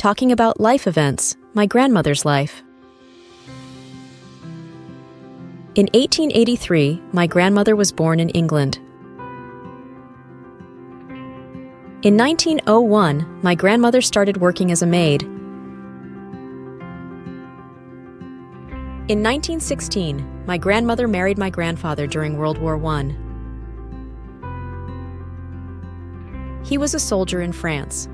talking about life events, my grandmother's life. In 1883, my grandmother was born in England. In 1901, my grandmother started working as a maid. In 1916, my grandmother married my grandfather during World War I. He was a soldier in France.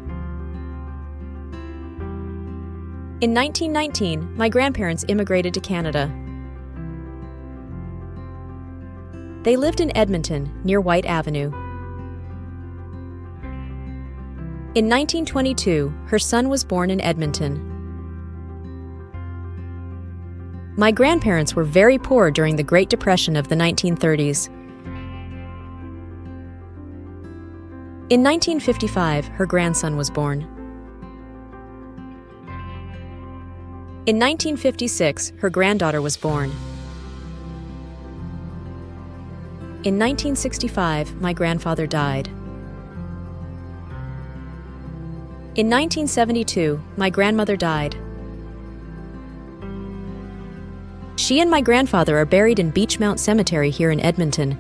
In 1919, my grandparents immigrated to Canada. They lived in Edmonton, near White Avenue. In 1922, her son was born in Edmonton. My grandparents were very poor during the Great Depression of the 1930s. In 1955, her grandson was born. In 1956, her granddaughter was born. In 1965, my grandfather died. In 1972, my grandmother died. She and my grandfather are buried in Beechmount Cemetery here in Edmonton.